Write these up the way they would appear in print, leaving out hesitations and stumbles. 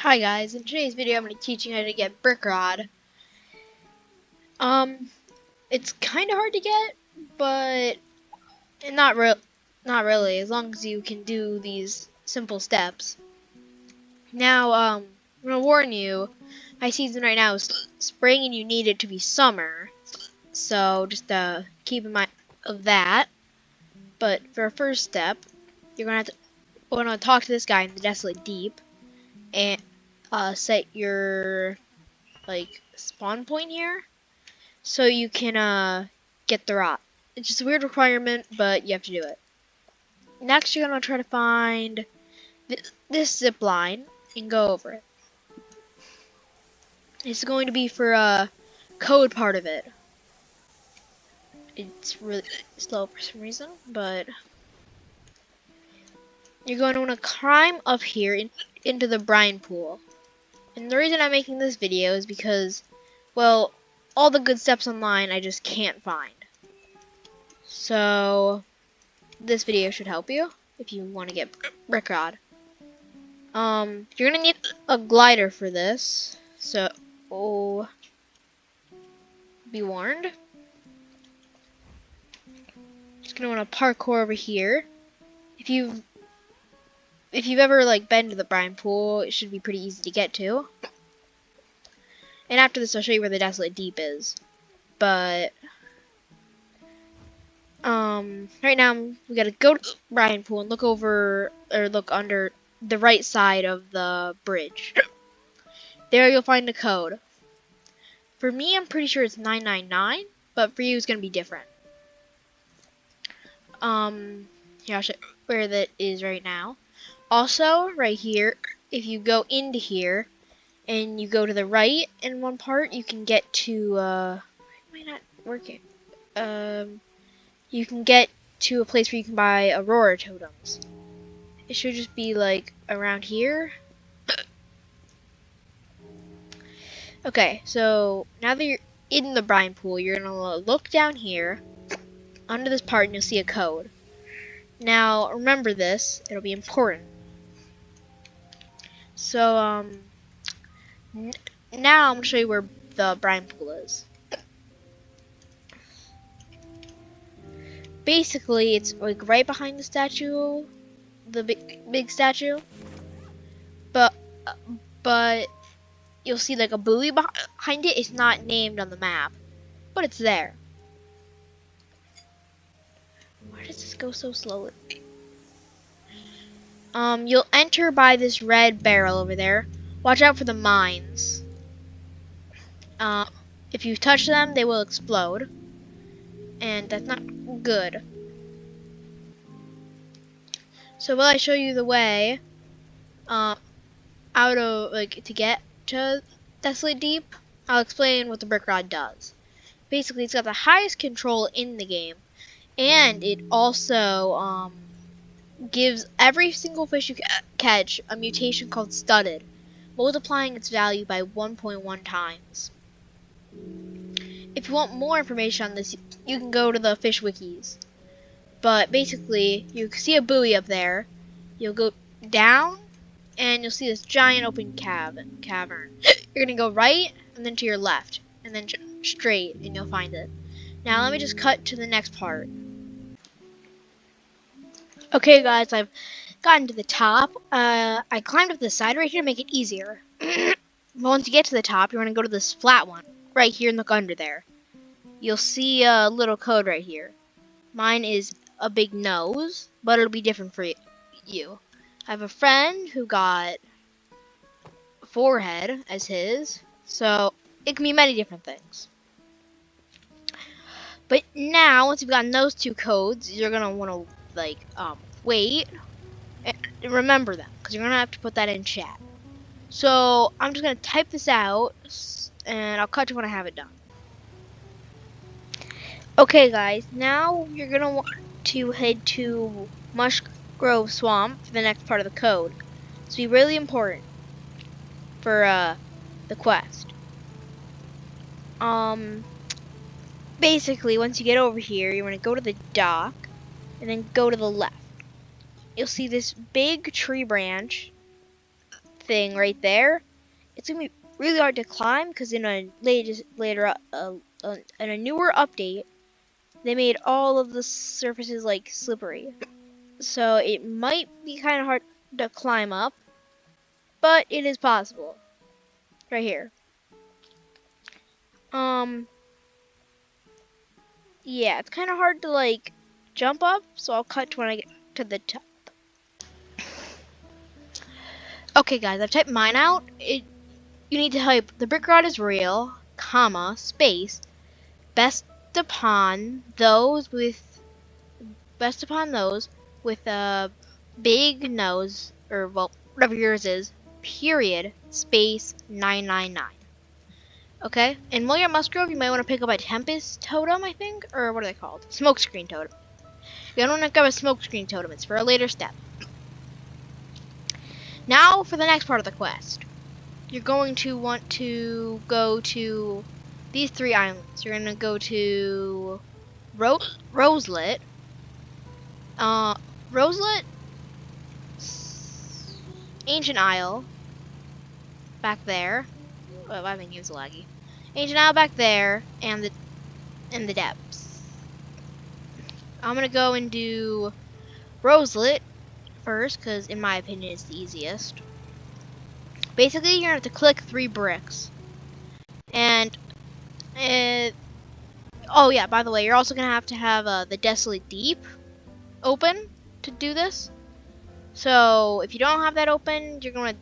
Hi guys, in today's video I'm going to teach you how to get brick rod. It's kind of hard to get, but not really, as long as you can do these simple steps. Now, I'm going to warn you, high season right now is spring and you need it to be summer. So just keep in mind of that. But for our first step, you're going to want to talk to this guy in the Desolate Deep and set your spawn point here so you can get the rod. It's just a weird requirement, but you have to do it. Next, you're gonna try to find this zip line and go over it. It's going to be for code part of it. It's really slow for some reason, but you're going to want to climb up here into the brine pool. And the reason I'm making this video is because, well, all the good steps online I just can't find. So this video should help you if you want to get brick rod. You're gonna need a glider for this, so be warned. Just gonna want to parkour over here. If you've ever been to the brine pool, it should be pretty easy to get to. And after this, I'll show you where the Desolate Deep is. But right now we gotta go to the brine pool and look over or look under the right side of the bridge. There you'll find a code. For me, I'm pretty sure it's 999, but for you, it's gonna be different. Here I'll show you where that is right now. Also, right here, if you go into here and you go to the right in one part, you can get to why am I not working? You can get to a place where you can buy Aurora totems. It should just be around here. Okay, so now that you're in the brine pool, you're gonna look down here under this part and you'll see a code. Now remember this, it'll be important. So now I'm gonna show you where the brine pool is. Basically, it's right behind the statue, the big statue. But you'll see a buoy behind it. It's not named on the map, but it's there. Why does this go so slowly? You'll enter by this red barrel over there. Watch out for the mines. If you touch them, they will explode. And that's not good. So while I show you the way out of to get to Desolate Deep, I'll explain what the brick rod does. Basically, it's got the highest control in the game, and it also gives every single fish you catch a mutation called studded, multiplying its value by 1.1 times. If you want more information on this, you can go to the fish wikis. But basically, you see a buoy up there. You'll go down, and you'll see this giant open cavern. You're gonna go right, and then to your left, and then straight, and you'll find it. Now let me just cut to the next part. Okay guys, I've gotten to the top. I climbed up the side right here to make it easier. But once you get to the top, you're gonna go to this flat one right here and look under there. You'll see a little code right here. Mine is a big nose, but it'll be different for you. I have a friend who got forehead as his, so it can be many different things. But now, once you've gotten those two codes, you're gonna want to wait and remember them, because you're gonna have to put that in chat. So I'm just gonna type this out, and I'll cut to when I have it done. Okay guys, now you're gonna want to head to Mushgrove Swamp for the next part of the code. It's be really important for the quest. Basically, once you get over here, you want to go to the dock and then go to the left. You'll see this big tree branch thing right there, it's gonna be really hard to climb because in a in a newer update, they made all of the surfaces like slippery. So it might be kind of hard to climb up, but it is possible. Right here. Yeah, it's kind of hard to like jump up, so I'll cut to when I get to the top. Okay, guys, I've typed mine out. You need to type the brick rod is real, comma, space, best upon those with a big nose, or well, whatever yours is, period, space, 999. Okay, and while you're at Musgrove, you might want to pick up a Tempest Totem, I think, or what are they called? Smokescreen Totem. You don't want to grab a Smokescreen Totem, it's for a later step. Now for the next part of the quest. You're going to want to go to these 3 islands. You're going to go to Roselet. Roselet, Ancient Isle, back there. Oh, I think he was laggy. Ancient Isle back there, and the depths. I'm gonna go and do Roselet first, because in my opinion it's the easiest. Basically, you're gonna have to click 3 bricks. And oh yeah, by the way, you're also gonna have the Desolate Deep open to do this. So if you don't have that open, you're gonna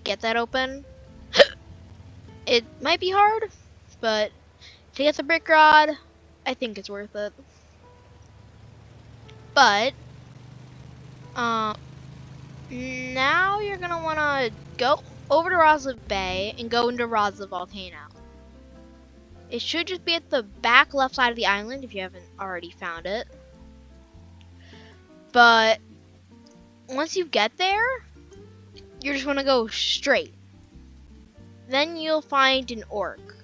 get that open. It might be hard, but to get the brick rod, I think it's worth it. But now you're gonna wanna go over to Roselet Bay and go into Roselet Volcano. It should just be at the back left side of the island if you haven't already found it. But once you get there, you're just gonna go straight. Then you'll find an orc.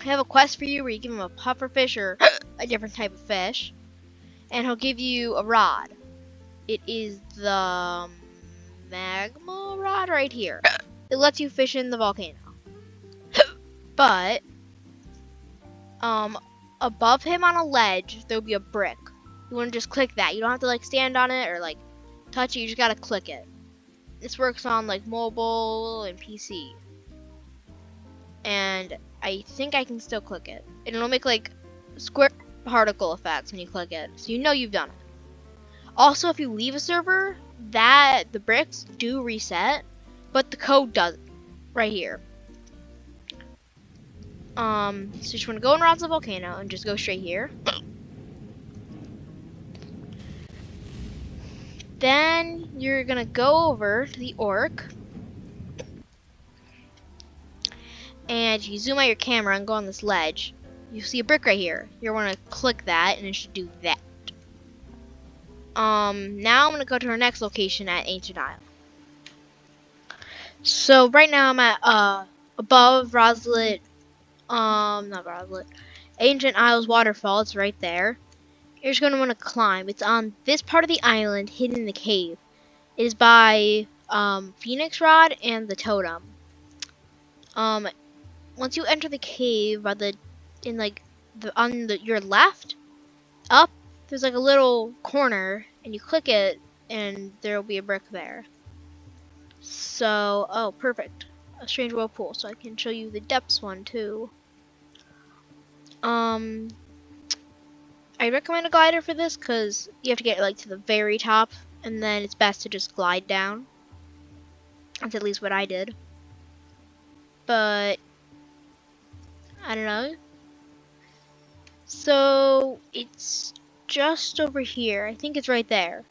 I have a quest for you where you give him a pufferfish or a different type of fish, and he'll give you a rod. It is the magma rod right here. It lets you fish in the volcano. But above him on a ledge, there'll be a brick. You want to just click that. You don't have to like stand on it or like touch it. You just gotta click it. This works on like mobile and PC. And I think I can still click it. And it'll make like square particle effects when you click it. So you know you've done it. Also, if you leave a server, the bricks do reset, but the code doesn't. Right here. So you just want to go in Roselet Volcano and just go straight here. Then you're gonna go over to the orc, and if you zoom out your camera and go on this ledge, you see a brick right here. You're gonna click that, and it should do that. Now I'm gonna go to our next location at Ancient Isle. So right now I'm at above Roselet, not Roselet, Ancient Isle's waterfall. It's right there. You're just gonna want to climb. It's on this part of the island, hidden in the cave. It is by Phoenix Rod and the Totem. Once you enter the cave, on your left, up, there's like a little corner, and you click it, and there will be a brick there. So, oh, perfect, a strange whirlpool. So I can show you the depths one too. I recommend a glider for this because you have to get like to the very top, and then it's best to just glide down. That's at least what I did. But I don't know. So it's just over here. I think it's right there.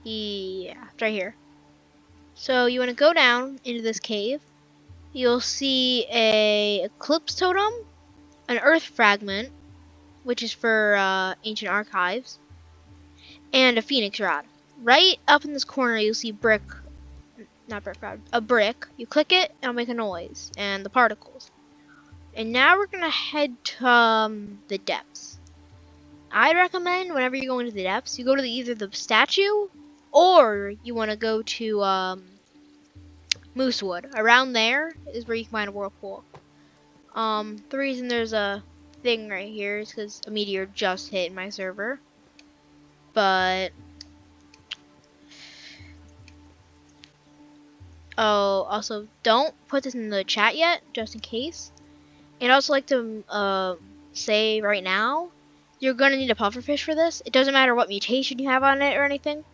Yeah, it's right here. So you want to go down into this cave. You'll see a Eclipse Totem, an Earth Fragment, which is for Ancient Archives, and a Phoenix Rod. Right up in this corner, you'll see a brick. You click it, and it'll make a noise, and the particles. And now we're gonna head to the depths. I'd recommend whenever you go into the depths, you go to either the statue or you want to go to Moosewood. Around there is where you can find a whirlpool. The reason there's a thing right here is because a meteor just hit my server. But oh, also don't put this in the chat yet, just in case. And I'd also like to say right now, you're gonna need a pufferfish for this. It doesn't matter what mutation you have on it or anything,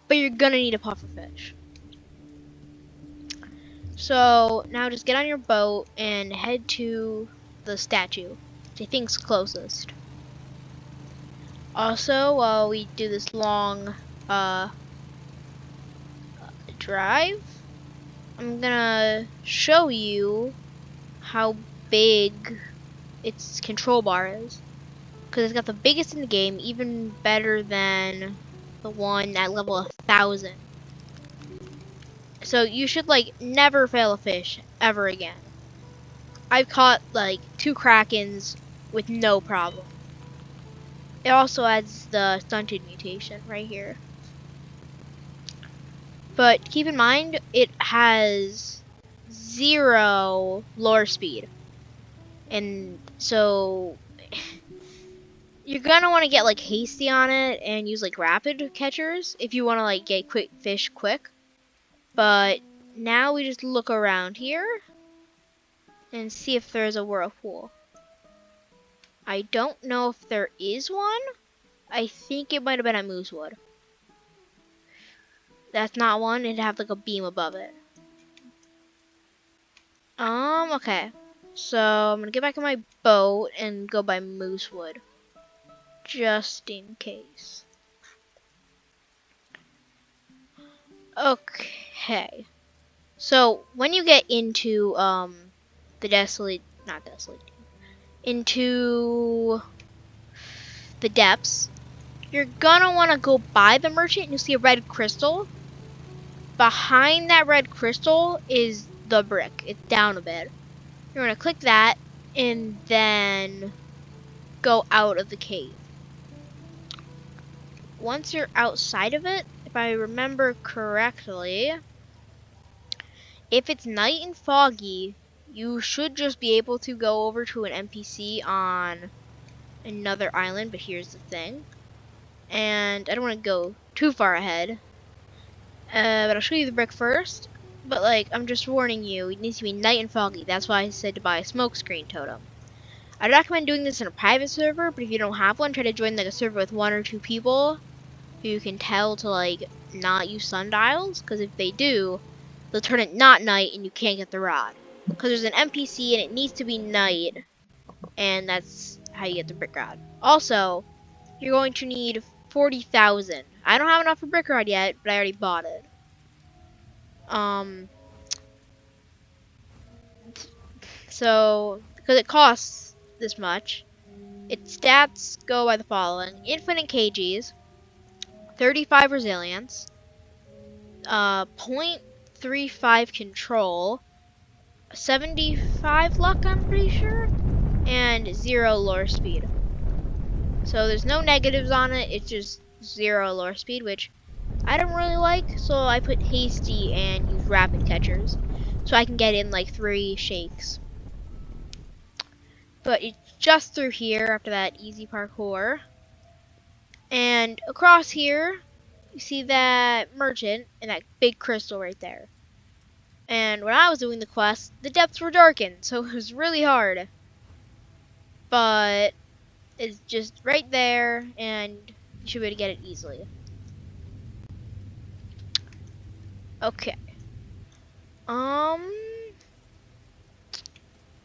but you're gonna need a pufferfish. So now just get on your boat and head to the statue, which I think's closest. Also, while we do this long drive, I'm gonna show you how big its control bar is, because it's got the biggest in the game, even better than the one at level 1000. So you should like never fail a fish ever again. I've caught like 2 krakens with no problem. It also adds the stunted mutation right here. But keep in mind, it has 0 lure speed. And so you're gonna want to get like hasty on it and use like rapid catchers if you want to like get quick fish quick. But now we just look around here and see if there's a whirlpool. I don't know if there is one. I think it might have been at Moosewood. That's not one. It'd have like a beam above it. Okay. So I'm gonna get back in my boat and go by Moosewood, just in case. Okay. So when you get into into the depths, you're gonna want to go by the merchant and you'll see a red crystal. Behind that red crystal is the brick. It's down a bit. You're gonna click that and then go out of the cave. Once you're outside of it, if I remember correctly, if it's night and foggy, you should just be able to go over to an NPC on another island, but here's the thing. And I don't want to go too far ahead, but I'll show you the brick first. But like, I'm just warning you, it needs to be night and foggy. That's why I said to buy a smoke screen totem. I'd recommend doing this in a private server, but if you don't have one, try to join like a server with 1 or 2 people who you can tell to like not use sundials, because if they do, they'll turn it not night and you can't get the rod. Because there's an NPC and it needs to be night, and that's how you get the brick rod. Also, you're going to need 40,000. I don't have enough for brick rod yet, but I already bought it. So because it costs this much, its stats go by the following: infinite kgs, 35 resilience, 0.35 control, 75 luck, I'm pretty sure, and 0 lure speed. So there's no negatives on it, it's just 0 lure speed, which I don't really like, so I put hasty and use rapid catchers, so I can get in like 3 shakes. But it's just through here after that easy parkour. And across here, you see that merchant and that big crystal right there. And when I was doing the quest, the depths were darkened, so it was really hard. But it's just right there, and you should be able to get it easily. Okay.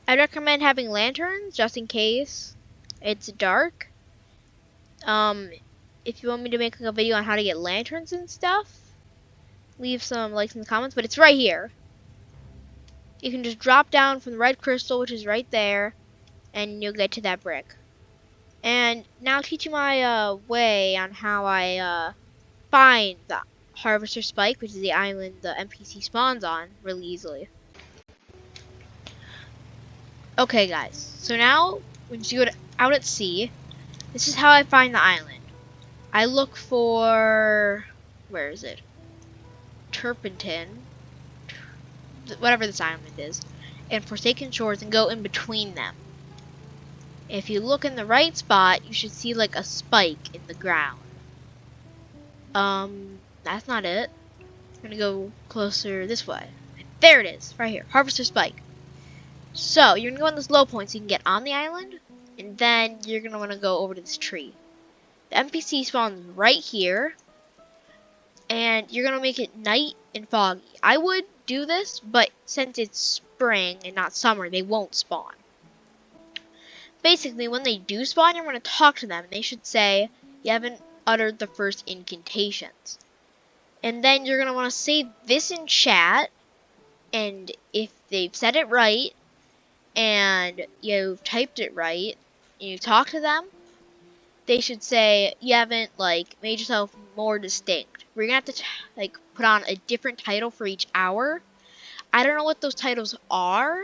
I'd recommend having lanterns just in case it's dark. If you want me to make like a video on how to get lanterns and stuff, leave some likes in the comments, but it's right here. You can just drop down from the red crystal, which is right there, and you'll get to that brick. And now I'll teach you my way on how I find the Harvester Spike, which is the island the NPC spawns on, really easily. Okay guys, so now once you go out at sea, This is how I find the island. I look for, where is it? Turpentine, whatever this island is, and Forsaken Shores, and go in between them. If you look in the right spot, you should see like a spike in the ground. That's not it. I'm gonna go closer this way. There it is, right here, Harvester Spike. So, you're gonna go on this low point so you can get on the island, and then you're gonna wanna go over to this tree. The NPC spawns right here, and you're gonna make it night and foggy. I would do this, but since it's spring and not summer, they won't spawn. Basically, when they do spawn, you're gonna talk to them, and they should say, you haven't uttered the first incantations. And then you're gonna wanna say this in chat, and if they've said it right, and you've typed it right, and you talk to them, they should say you haven't like made yourself more distinct. We're gonna have to like put on a different title for each hour. I don't know what those titles are.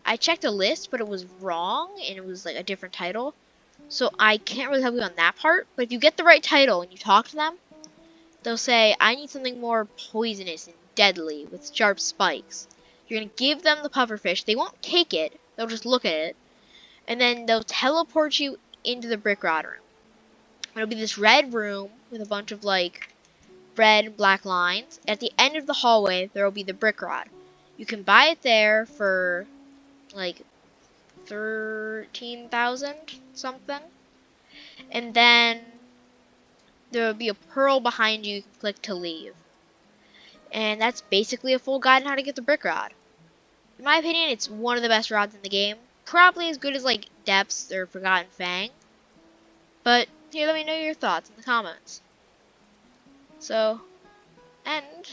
I checked a list, but it was wrong, and it was like a different title. So I can't really help you on that part. But if you get the right title and you talk to them, they'll say, I need something more poisonous and deadly with sharp spikes. You're gonna give them the pufferfish. They won't take it. They'll just look at it. And then they'll teleport you into the brick rod room. It'll be this red room with a bunch of like red and black lines. At the end of the hallway, there will be the brick rod. You can buy it there for like 13,000 something. And then there will be a pearl behind you. You can click to leave. And that's basically a full guide on how to get the brick rod. In my opinion, it's one of the best rods in the game. Probably as good as like Depths or Forgotten Fang. But here, let me know your thoughts in the comments. So, end.